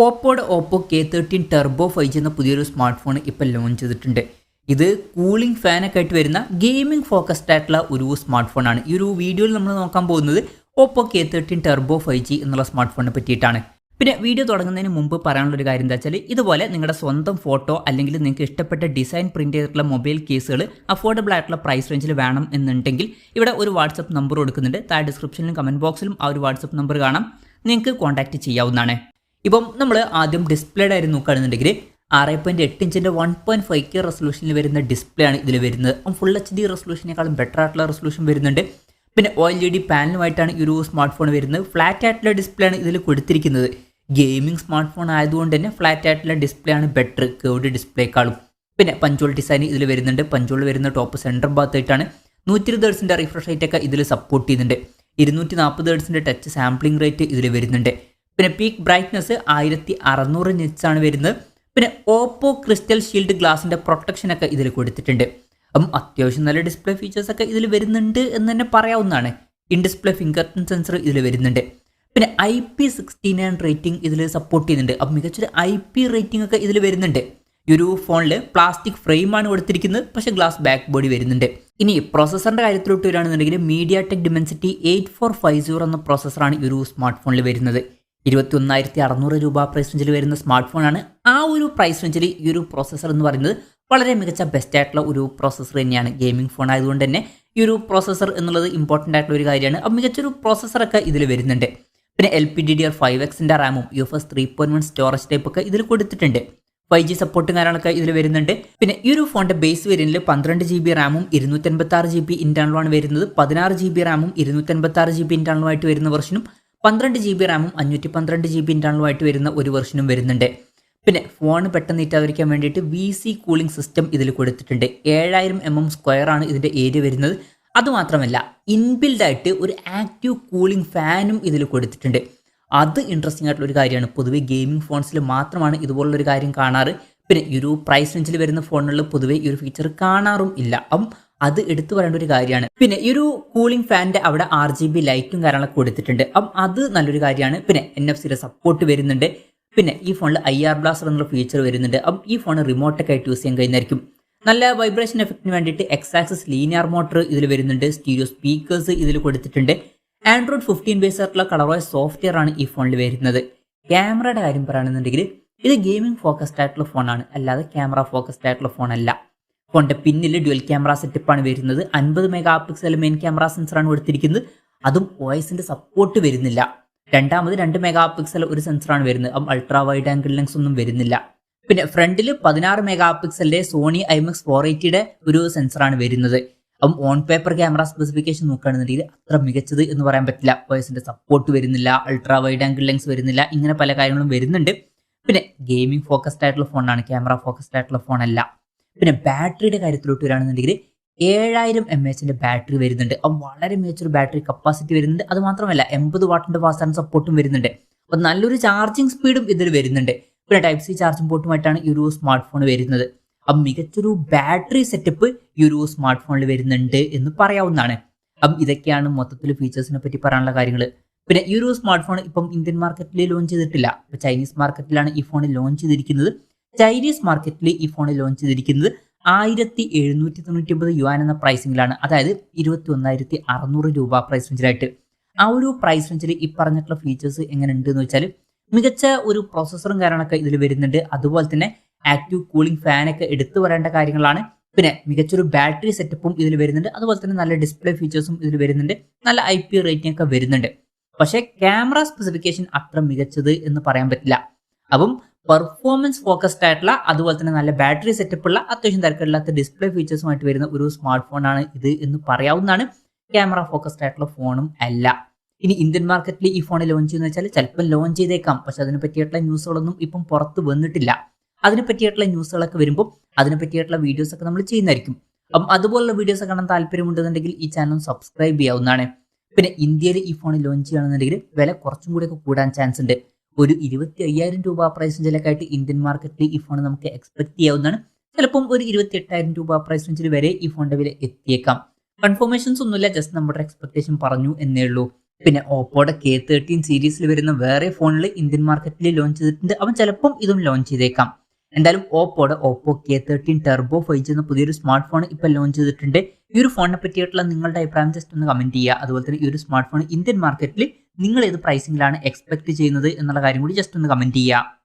ഓപ്പോയുടെ Oppo K13 Turbo 5G എന്ന പുതിയൊരു smart phone ഇപ്പോൾ ലോഞ്ച് ചെയ്തിട്ടുണ്ട്. ഇത് കൂളിംഗ് ഫാനൊക്കെ ആയിട്ട് വരുന്ന ഗെയിമിംഗ് ഫോക്കസ്ഡ് ആയിട്ടുള്ള ഒരു സ്മാർട്ട് ഫോണാണ്. ഈ ഒരു വീഡിയോയിൽ നമ്മൾ നോക്കാൻ പോകുന്നത് ഓപ്പോ K13 ടെർബോ 5G എന്നുള്ള സ്മാർട്ട് ഫോണിനെ പറ്റിയിട്ടാണ്. പിന്നെ വീഡിയോ തുടങ്ങുന്നതിന് മുമ്പ് പറയാനുള്ള ഒരു കാര്യം എന്താ വെച്ചാൽ, ഇതുപോലെ നിങ്ങളുടെ സ്വന്തം ഫോട്ടോ അല്ലെങ്കിൽ നിങ്ങൾക്ക് ഇഷ്ടപ്പെട്ട ഡിസൈൻ പ്രിന്റ് ചെയ്തിട്ടുള്ള മൊബൈൽ കേസുകൾ അഫോർഡബിൾ ആയിട്ടുള്ള പ്രൈസ് റേഞ്ചിൽ വേണം എന്നുണ്ടെങ്കിൽ ഇവിടെ ഒരു വാട്സപ്പ് നമ്പർ കൊടുക്കുന്നുണ്ട്. താഴെ ഡിസ്ക്രിപ്ഷനിലും കമന്റ് ബോക്സിലും ആ ഒരു വാട്സപ്പ് നമ്പർ കാണാം, നിങ്ങൾക്ക് കോൺടാക്ട് ചെയ്യാവുന്നതാണ്. ഇപ്പം നമ്മൾ ആദ്യം ഡിസ്പ്ലേയുടെ കാര്യം നോക്കുകയാണെന്നുണ്ടെങ്കിൽ 6.8 ഇഞ്ചിൻ്റെ 1.5K റെസൊല്യൂഷനിൽ വരുന്ന ഡിസ്പ്ലേ ആണ് ഇതിൽ വരുന്നത്. ഫുൾ HD റെസൊല്യൂഷനേക്കാളും ബെറ്റർ ആയിട്ടുള്ള റെസൊല്യൂഷൻ വരുന്നുണ്ട്. പിന്നെ OLED പാനലുമായിട്ടാണ് ഈ ഒരു സ്മാർട്ട് ഫോൺ വരുന്നത്. ഫ്ലാറ്റ് ആയിട്ടുള്ള ഡിസ്പ്ലേ ആണ് ഇതിൽ കൊടുത്തിരിക്കുന്നത്. ഗെയിമിംഗ് സ്മാർട്ട് ഫോൺ ആയതുകൊണ്ട് തന്നെ ഫ്ലാറ്റ് ആയിട്ടുള്ള ഡിസ്പ്ലേ ആണ് ബെറ്റർ കേർവ്ഡ് ഡിസ്പ്ലേക്കാളും. പിന്നെ പഞ്ചോൾ ഡിസൈൻ ഇതിൽ വരുന്നുണ്ട്. പഞ്ചോൾ വരുന്ന ടോപ്പ് സെൻറ്റർ ഭാഗത്തായിട്ടാണ്. 120 Hz റിഫ്രഷ് റേറ്റ് ഒക്കെ ഇതിൽ സപ്പോർട്ട് ചെയ്യുന്നുണ്ട്. 240 Hz ടച്ച് സാമ്പിളിംഗ് റേറ്റ് ഇതിൽ വരുന്നുണ്ട്. പിന്നെ പീക്ക് ബ്രൈറ്റ്നസ് 1600 nits ആണ് വരുന്നത്. പിന്നെ ഓപ്പോ ക്രിസ്റ്റൽ ഷീൽഡ് ഗ്ലാസിൻ്റെ പ്രൊട്ടക്ഷൻ ഒക്കെ ഇതിൽ കൊടുത്തിട്ടുണ്ട്. അപ്പം അത്യാവശ്യം നല്ല ഡിസ്പ്ലേ ഫീച്ചേഴ്സ് ഒക്കെ ഇതിൽ വരുന്നുണ്ട് എന്ന് തന്നെ പറയാവുന്നതാണ്. In display finger print sensor ഇതിൽ വരുന്നുണ്ട്. പിന്നെ IP69 റേറ്റിംഗ് ഇതിൽ സപ്പോർട്ട് ചെയ്യുന്നുണ്ട്. അപ്പം മികച്ചൊരു IP റേറ്റിംഗ് ഒക്കെ ഇതിൽ വരുന്നുണ്ട്. ഈ ഒരു ഫോണിൽ പ്ലാസ്റ്റിക് ഫ്രെയിമാണ് കൊടുത്തിരിക്കുന്നത്, പക്ഷേ ഗ്ലാസ് ബാക്ക് ബോഡി വരുന്നുണ്ട്. ഇനി പ്രോസസ്സറിൻ്റെ കാര്യത്തിലോട്ട് വരികയാണെന്നുണ്ടെങ്കിൽ MediaTek Dimensity 8450 എന്ന പ്രോസസ്സറാണ് ഈ ഒരു സ്മാർട്ട് ഫോണിൽ വരുന്നത്. 21,600 രൂപ പ്രൈസ് റേഞ്ചിൽ വരുന്ന സ്മാർട്ട് ഫോണാണ്. ആ ഒരു പ്രൈസ് റേഞ്ചിൽ ഈ ഒരു പ്രോസസ്സർ എന്ന് പറയുന്നത് വളരെ മികച്ച ബെസ്റ്റ് ആയിട്ടുള്ള ഒരു പ്രോസസ്സർ തന്നെയാണ്. ഗെയിമിംഗ് ഫോൺ ആയതുകൊണ്ട് തന്നെ ഈ ഒരു പ്രോസസ്സർ എന്നുള്ളത് ഇമ്പോർട്ടൻ്റ് ആയിട്ടുള്ള ഒരു കാര്യമാണ്. അപ്പം മികച്ചൊരു പ്രോസസ്സറൊക്കെ ഇതിൽ വരുന്നുണ്ട്. പിന്നെ LPDDR5Xൻ്റെ റാമും UFS 3.1 സ്റ്റോറേജ് ടൈപ്പ് ഒക്കെ ഇതിൽ കൊടുത്തിട്ടുണ്ട്. 5G സപ്പോർട്ടും കാര്യങ്ങളൊക്കെ ഇതിൽ വരുന്നുണ്ട്. പിന്നെ ഈ ഒരു ഫോണിൻ്റെ ബേസ് വേരിയന്റിൽ 12GB റാമും 256GB ഇന്റേണലുമാണ് വരുന്നത്. 16GB റാമും 256GB ഇന്റേണലുമായിട്ട് വരുന്ന വെർഷനും 12GB റാമും 512GB ഇന്റേണലുമായിട്ട് വരുന്ന ഒരു വെർഷനും വരുന്നുണ്ട്. പിന്നെ ഫോൺ പെട്ടെന്ന് ഇറ്റാതിരിക്കാൻ വേണ്ടിയിട്ട് VC കൂളിംഗ് സിസ്റ്റം ഇതിൽ കൊടുത്തിട്ടുണ്ട്. 7000 mm സ്ക്വയർ ആണ് ഇതിൻ്റെ ഏരിയ വരുന്നത്. അതുമാത്രമല്ല ഇൻബിൽഡായിട്ട് ഒരു ആക്റ്റീവ് കൂളിംഗ് ഫാനും ഇതിൽ കൊടുത്തിട്ടുണ്ട്. അത് ഇൻട്രസ്റ്റിംഗ് ആയിട്ടുള്ള ഒരു കാര്യമാണ്. പൊതുവെ ഗെയിമിംഗ് ഫോൺസിൽ മാത്രമാണ് ഇതുപോലുള്ളൊരു കാര്യം കാണാറ്. പിന്നെ ഈ ഒരു പ്രൈസ് റേഞ്ചിൽ വരുന്ന ഫോണുകളിൽ പൊതുവെ ഈ ഒരു ഫീച്ചർ കാണാറും ഇല്ല. അപ്പം അത് എടുത്തു പറയേണ്ട ഒരു കാര്യമാണ്. പിന്നെ ഈ ഒരു കൂളിംഗ് ഫാനിന്റെ അവിടെ RGB ലൈറ്റും കാര്യങ്ങളൊക്കെ കൊടുത്തിട്ടുണ്ട്. അപ്പം അത് നല്ലൊരു കാര്യമാണ്. പിന്നെ NFC സപ്പോർട്ട് വരുന്നുണ്ട്. പിന്നെ ഈ ഫോണിൽ IR ബ്ലാസ്റ്റർ എന്നുള്ള ഫീച്ചർ വരുന്നുണ്ട്. അപ്പം ഈ ഫോൺ റിമോട്ടൊക്കെ ആയിട്ട് യൂസ് ചെയ്യാൻ കഴിയുന്നതായിരിക്കും. നല്ല വൈബ്രേഷൻ എഫക്റ്റിന് വേണ്ടിയിട്ട് X-ആക്സിസ് ലീനിയർ മോട്ടർ ഇതിൽ വരുന്നുണ്ട്. സ്റ്റീരിയോ സ്പീക്കേഴ്സ് ഇതിൽ കൊടുത്തിട്ടുണ്ട്. Android 15 ബേസ് ആയിട്ടുള്ള കളർവൈസ് സോഫ്റ്റ്വെയർ ആണ് ഈ ഫോണിൽ വരുന്നത്. ക്യാമറയുടെ കാര്യം പറയുകയാണെന്നുണ്ടെങ്കിൽ ഇത് ഗെയിമിംഗ് ഫോക്കസ്ഡ് ആയിട്ടുള്ള ഫോണാണ്, അല്ലാതെ ക്യാമറ ഫോക്കസ്ഡ് ആയിട്ടുള്ള ഫോണല്ല. ഫോണിന്റെ പിന്നിൽ ഡ്യുവൽ ക്യാമറ സെറ്റപ്പാണ് വരുന്നത്. 50 MP മെയിൻ ക്യാമറ സെൻസറാണ് കൊടുത്തിരിക്കുന്നത്. അതും OISന്റെ സപ്പോർട്ട് വരുന്നില്ല. രണ്ടാമത് 2 MP ഒരു സെൻസറാണ് വരുന്നത്. അൾട്രാ വൈഡ് ആംഗിൾ ലെൻസ് ഒന്നും വരുന്നില്ല. പിന്നെ ഫ്രണ്ടിൽ 16 MP സോണി IMX 480യുടെ ഒരു സെൻസറാണ് വരുന്നത്. ഓൺ പേപ്പർ ക്യാമറ സ്പെസിഫിക്കേഷൻ നോക്കുകയാണെന്നുണ്ടെങ്കിൽ അത്ര മികച്ചത് എന്ന് പറയാൻ പറ്റില്ല. OISന്റെ സപ്പോർട്ട് വരുന്നില്ല, അൾട്രാ വൈഡ് ആംഗിൾ ലെൻസ് വരുന്നില്ല, ഇങ്ങനെ പല കാര്യങ്ങളും വരുന്നുണ്ട്. പിന്നെ ഗെയിമിംഗ് ഫോക്കസ്ഡ് ആയിട്ടുള്ള ഫോണാണ്, ക്യാമറ ഫോക്കസ്ഡ് ആയിട്ടുള്ള ഫോണല്ല. പിന്നെ ബാറ്ററിയുടെ കാര്യത്തിലോട്ട് വരികയാണെന്നുണ്ടെങ്കിൽ 7000 mAh ബാറ്ററി വരുന്നുണ്ട്. വളരെ മികച്ചൊരു ബാറ്ററി കപ്പാസിറ്റി വരുന്നുണ്ട്. അത് മാത്രമല്ല 80 വാട്ടിന്റെ ഫാസ്റ്റ് ചാർജ് സപ്പോർട്ടും വരുന്നുണ്ട്. അപ്പോൾ നല്ലൊരു ചാർജിങ് സ്പീഡും ഇതിൽ വരുന്നുണ്ട്. പിന്നെ Type-C ചാർജിംഗ് പോർട്ടുമായിട്ടാണ് ഈ ഒരു സ്മാർട്ട് ഫോൺ വരുന്നത്. അപ്പം മികച്ചൊരു ബാറ്ററി സെറ്റപ്പ് ഈ ഒരു സ്മാർട്ട് ഫോണിൽ വരുന്നുണ്ട് എന്ന് പറയാവുന്നതാണ്. അപ്പം ഇതൊക്കെയാണ് മൊത്തത്തിൽ ഫീച്ചേഴ്സിനെ പറ്റി പറയാനുള്ള കാര്യങ്ങൾ. പിന്നെ ഈ ഒരു സ്മാർട്ട് ഫോൺ ഇപ്പം ഇന്ത്യൻ മാർക്കറ്റിൽ ലോഞ്ച് ചെയ്തിട്ടില്ല. ഇപ്പം ചൈനീസ് മാർക്കറ്റിലാണ് ഈ ഫോൺ ലോഞ്ച് ചെയ്തിരിക്കുന്നത്. ചൈനീസ് മാർക്കറ്റിൽ ഈ ഫോൺ ലോഞ്ച് ചെയ്തിരിക്കുന്നത് 1799 യുവാൻ എന്ന പ്രൈസിങ്ങിലാണ്. അതായത് 21,600 രൂപ പ്രൈസ് റേഞ്ചിലായിട്ട്. ആ ഒരു പ്രൈസ് റേഞ്ചിൽ ഈ പറഞ്ഞിട്ടുള്ള ഫീച്ചേഴ്സ് എങ്ങനെ ഉണ്ട് എന്ന് വെച്ചാൽ, മികച്ച ഒരു പ്രോസസ്സറും കാര്യങ്ങളൊക്കെ ഇതിൽ വരുന്നുണ്ട്. അതുപോലെ തന്നെ ആക്റ്റീവ് കൂളിംഗ് ഫാനൊക്കെ എടുത്തു പറയേണ്ട കാര്യങ്ങളാണ്. പിന്നെ മികച്ചൊരു ബാറ്ററി സെറ്റപ്പും ഇതിൽ വരുന്നുണ്ട്. അതുപോലെ തന്നെ നല്ല ഡിസ്പ്ലേ ഫീച്ചേഴ്സും ഇതിൽ വരുന്നുണ്ട്. നല്ല IP റേറ്റിംഗ് ഒക്കെ വരുന്നുണ്ട്. പക്ഷേ ക്യാമറ സ്പെസിഫിക്കേഷൻ അത്ര മികച്ചത് എന്ന് പറയാൻ പറ്റില്ല. അപ്പം പെർഫോമൻസ് ഫോക്കസ്ഡ് ആയിട്ടുള്ള, അതുപോലെ തന്നെ നല്ല ബാറ്ററി സെറ്റപ്പ് ഉള്ള, അത്യാവശ്യം തിരക്കില്ലാത്ത ഡിസ്പ്ലേ ഫീച്ചേഴ്സുമായിട്ട് വരുന്ന ഒരു സ്മാർട്ട് ഫോണാണ് ഇത് എന്ന് പറയാവുന്നതാണ്. ക്യാമറ ഫോക്കസ്ഡ് ആയിട്ടുള്ള ഫോണും അല്ല. ഇനി ഇന്ത്യൻ മാർക്കറ്റിൽ ഈ ഫോൺ ലോഞ്ച് ചെയ്യുന്ന വെച്ചാൽ ചിലപ്പോൾ ലോഞ്ച് ചെയ്തേക്കാം. പക്ഷെ അതിനെ പറ്റിയിട്ടുള്ള ന്യൂസുകളൊന്നും ഇപ്പം പുറത്ത് വന്നിട്ടില്ല. അതിനെ പറ്റിയിട്ടുള്ള ന്യൂസുകളൊക്കെ വരുമ്പോൾ അതിനെ പറ്റിയിട്ടുള്ള വീഡിയോസ് ഒക്കെ നമ്മൾ ചെയ്യുന്നതായിരിക്കും. അപ്പം അതുപോലുള്ള വീഡിയോസ് കാണാൻ താല്പര്യമുണ്ടെന്നുണ്ടെങ്കിൽ ഈ ചാനൽ സബ്സ്ക്രൈബ് ചെയ്യാവുന്നതാണ്. പിന്നെ ഇന്ത്യയിൽ ഈ ഫോൺ ലോഞ്ച് ചെയ്യുകയാണെന്നുണ്ടെങ്കിൽ വില കുറച്ചും കൂടിയൊക്കെ കൂടാൻ ചാൻസ് ഉണ്ട്. ഒരു 25,000 രൂപ പ്രൈസ് റേഞ്ചിലൊക്കെ ആയിട്ട് ഇന്ത്യൻ മാർക്കറ്റിൽ ഈ ഫോൺ നമുക്ക് എക്സ്പെക്ട് ചെയ്യാവുന്നതാണ്. ചിലപ്പം ഒരു 28,000 രൂപ പ്രൈസ് റേഞ്ചിൽ വരെ ഈ ഫോണിന്റെ വില എത്തിയേക്കാം. കൺഫർമേഷൻസ് ഒന്നുമില്ല, ജസ്റ്റ് നമ്മുടെ എക്സ്പെക്ടേഷൻ പറഞ്ഞു എന്നേ ഉള്ളൂ. പിന്നെ ഓപ്പോയുടെ K13 സീരീസിൽ വരുന്ന വേറെ ഫോണിൽ ഇന്ത്യൻ മാർക്കറ്റിൽ ലോഞ്ച് ചെയ്തിട്ടുണ്ട്. അവൻ ചിലപ്പം ഇതും ലോഞ്ച് ചെയ്തേക്കാം. എന്തായാലും ഓപ്പോയുടെ ഓപ്പോ K13 ടെർബോ 5G എന്ന പുതിയൊരു സ്മാർട്ട് ഫോൺ ഇപ്പോൾ ലോഞ്ച് ചെയ്തിട്ടുണ്ട്. ഈ ഒരു ഫോണിനെ പറ്റിയിട്ടുള്ള നിങ്ങളുടെ അഭിപ്രായം ജസ്റ്റ് ഒന്ന് കമന്റ് ചെയ്യുക. അതുപോലെ തന്നെ ഈ ഒരു സ്മാർട്ട് ഫോൺ ഇന്ത്യൻ മാർക്കറ്റിൽ നിങ്ങൾ ഏത് പ്രൈസിംഗിലാണ് എക്സ്പെക്ട് ചെയ്യുന്നത് എന്നുള്ള കാര്യം കൂടി ജസ്റ്റ് ഒന്ന് കമന്റ് ചെയ്യുക.